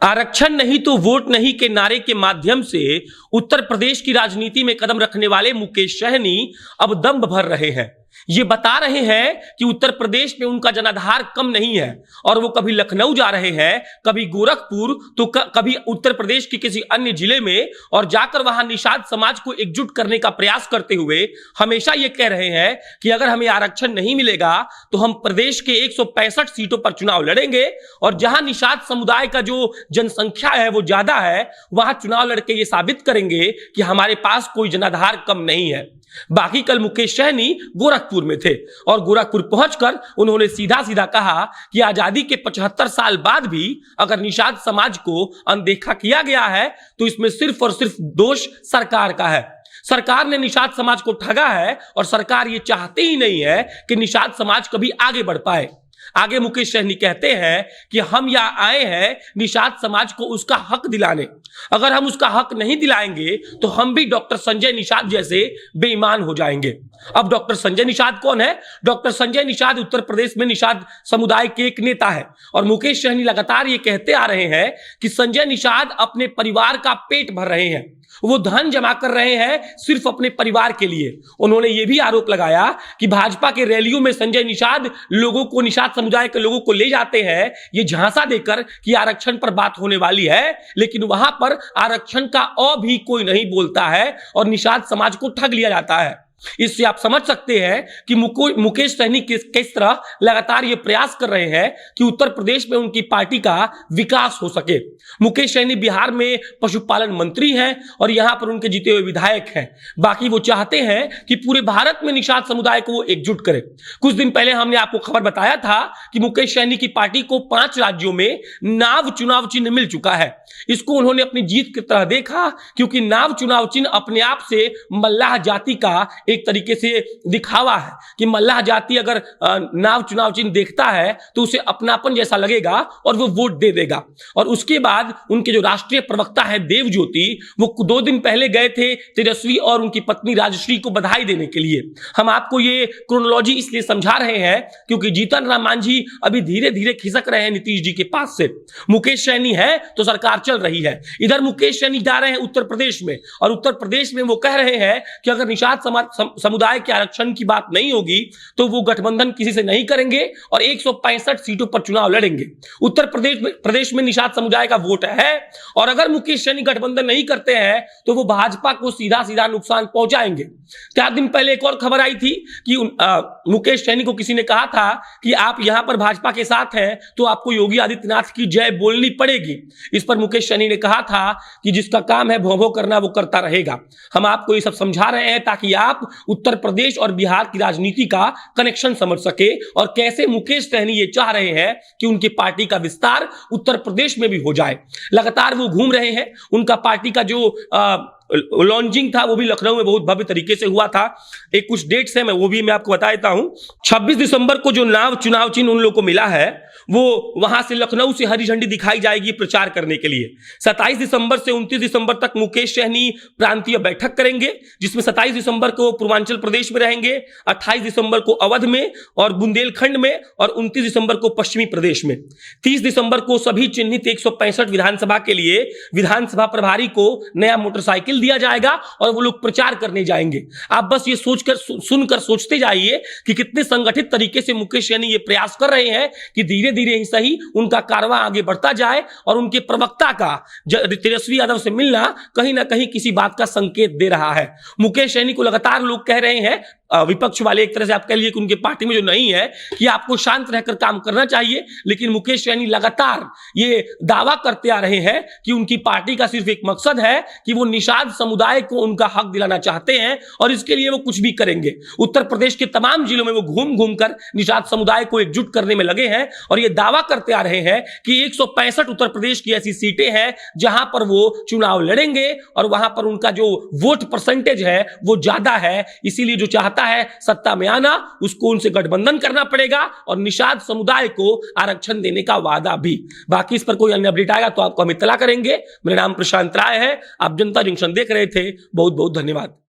आरक्षण नहीं तो वोट नहीं के नारे के माध्यम से उत्तर प्रदेश की राजनीति में कदम रखने वाले मुकेश सहनी अब दम भर रहे हैं। ये बता रहे हैं कि उत्तर प्रदेश में उनका जनाधार कम नहीं है और वो कभी लखनऊ जा रहे हैं, कभी गोरखपुर, तो कभी उत्तर प्रदेश के किसी अन्य जिले में, और जाकर वहां निषाद समाज को एकजुट करने का प्रयास करते हुए हमेशा ये कह रहे हैं कि अगर हमें आरक्षण नहीं मिलेगा तो हम प्रदेश के 165 सीटों पर चुनाव लड़ेंगे और जहां निषाद समुदाय का जो जनसंख्या है वो ज्यादा है, वहां चुनाव लड़के ये साबित करेंगे कि हमारे पास कोई जनाधार कम नहीं है। बाकी कल मुकेश सहनी गोरखपुर में थे और गोरखपुर पहुंचकर उन्होंने सीधा सीधा कहा कि आजादी के 75 साल बाद भी अगर निषाद समाज को अनदेखा किया गया है तो इसमें सिर्फ और सिर्फ दोष सरकार का है। सरकार ने निषाद समाज को ठगा है और सरकार ये चाहती ही नहीं है कि निषाद समाज कभी आगे बढ़ पाए। आगे मुकेश सहनी कहते हैं कि हम यहां आए हैं निषाद समाज को उसका हक दिलाने। अगर हम उसका हक नहीं दिलाएंगे तो हम भी डॉक्टर संजय निषाद जैसे बेईमान हो जाएंगे। अब डॉक्टर संजय निषाद कौन है? डॉक्टर संजय निषाद उत्तर प्रदेश में निषाद समुदाय के एक नेता है और मुकेश सहनी लगातार ये कहते आ रहे हैं कि संजय निषाद अपने परिवार का पेट भर रहे हैं, वो धन जमा कर रहे हैं सिर्फ अपने परिवार के लिए। उन्होंने ये भी आरोप लगाया कि भाजपा के रैलियों में संजय निषाद लोगों को, निषाद समुदाय के लोगों को ले जाते हैं ये झांसा देकर कि आरक्षण पर बात होने वाली है, लेकिन वहां पर आरक्षण का भी कोई नहीं बोलता है और निषाद समाज को ठग लिया जाता है। इससे आप समझ सकते हैं कि मुकेश सहनी किस तरह लगातार ये प्रयास कर रहे हैं कि उत्तर प्रदेश में उनकी पार्टी का विकास हो सके। मुकेश सहनी बिहार में पशुपालन मंत्री हैं और यहां पर उनके जीते हुए विधायक हैं। बाकी वो चाहते हैं कि पूरे भारत में निषाद समुदाय को वो एकजुट करे। कुछ दिन पहले हमने आपको खबर बताया था कि मुकेश सहनी की पार्टी को 5 राज्यों में नाव चुनाव चिन्ह मिल चुका है। इसको उन्होंने अपनी जीत की तरह देखा क्योंकि नाव चुनाव चिन्ह अपने आप से मल्लाह जाति का एक तरीके से दिखावा है कि मल्लाह जाति अगर नाव चुनाव चिन्ह देखता है तो उसे अपनापन जैसा लगेगा और वो वोट दे देगा। और उसके बाद उनके जो राष्ट्रीय प्रवक्ता है देव ज्योति, वो 2 दिन पहले गए थे तेजस्वी और उनकी पत्नी राजश्री को बधाई देने के लिए। हम आपको ये क्रोनोलॉजी इसलिए समझा रहे हैं क्योंकि जीतन राम मांझी अभी धीरे धीरे खिसक रहे हैं नीतीश जी के पास से। मुकेश सहनी है तो सरकार चल रही है, इधर मुकेश सहनी जा रहे हैं उत्तर प्रदेश में और उत्तर प्रदेश में वो कह रहे हैं कि अगर निषाद समुदाय के आरक्षण की बात नहीं होगी तो वो गठबंधन किसी से नहीं करेंगे और 165 सीटों पर चुनाव लड़ेंगे। उत्तर प्रदेश में निषाद समुदाय का वोट है और अगर मुकेश सहनी गठबंधन नहीं करते हैं तो वो भाजपा को सीधा सीधा नुकसान पहुंचाएंगे। 4 दिन पहले एक और खबर आई थी कि मुकेश सहनी को किसी ने कहा था कि आप यहां पर भाजपा के साथ हैं तो आपको योगी आदित्यनाथ की जय बोलनी पड़ेगी। इस पर मुकेश सहनी ने कहा था कि जिसका काम है भों भों करना वो करता रहेगा। हम आपको ये सब समझा रहे हैं ताकि आप उत्तर प्रदेश और बिहार की राजनीति का कनेक्शन समझ सके और कैसे मुकेश सहनी ये चाह रहे हैं कि उनकी पार्टी का विस्तार उत्तर प्रदेश में भी हो जाए। लगातार वो घूम रहे हैं, उनका पार्टी का जो लॉन्चिंग था वो भी लखनऊ में बहुत भव्य तरीके से हुआ था। एक कुछ डेट्स है वो भी मैं आपको बता देता हूं। 26 दिसंबर को जो नाव चुनाव चिन्ह उन लोगों को मिला है वो वहां से लखनऊ से हरी झंडी दिखाई जाएगी प्रचार करने के लिए। 27 दिसंबर से 29 दिसंबर तक मुकेश सहनी प्रांतीय बैठक करेंगे जिसमें 27 दिसंबर को पूर्वांचल प्रदेश में रहेंगे, 28 दिसंबर को अवध में और बुंदेलखंड में और 29 दिसंबर को पश्चिमी प्रदेश में। 30 दिसंबर को सभी चिन्हित 165 विधानसभा के लिए विधानसभा प्रभारी को नया मोटरसाइकिल दिया जाएगा और वो लोग प्रचार करने जाएंगे। आप बस ये सुनकर सोचते जाइए कि कितने संगठित तरीके से मुकेश सहनी ये प्रयास कर रहे हैं कि धीरे धीरे ही सही उनका कारवां आगे बढ़ता जाए और उनके प्रवक्ता का तेजस्वी यादव से मिलना कहीं ना कहीं किसी बात का संकेत दे रहा है। मुकेश सहनी को लगातार लोग कह रहे हैं, विपक्ष वाले एक तरह से आप कह लीजिए कि उनके पार्टी में जो नहीं है, कि आपको शांत रहकर काम करना चाहिए, लेकिन मुकेश सहनी लगातार ये दावा करते आ रहे हैं कि उनकी पार्टी का सिर्फ एक मकसद है कि वो निषाद समुदाय को उनका हक दिलाना चाहते हैं और इसके लिए वो कुछ भी करेंगे। उत्तर प्रदेश के तमाम जिलों में वो घूम घूम कर निषाद समुदाय को एकजुट करने में लगे हैं और ये दावा करते आ रहे हैं कि 165 उत्तर प्रदेश की ऐसी सीटें हैं जहां पर वो चुनाव लड़ेंगे और वहां पर उनका जो वोट परसेंटेज है वो ज्यादा है। इसीलिए जो चाहता है सत्ता में आना, उसको उनसे गठबंधन करना पड़ेगा और निषाद समुदाय को आरक्षण देने का वादा भी। बाकी इस पर कोई अन्य अपडेट आएगा तो आपको हम इत्तला करेंगे। मेरा नाम प्रशांत राय है, आप जनता जंक्शन देख रहे थे। बहुत बहुत धन्यवाद।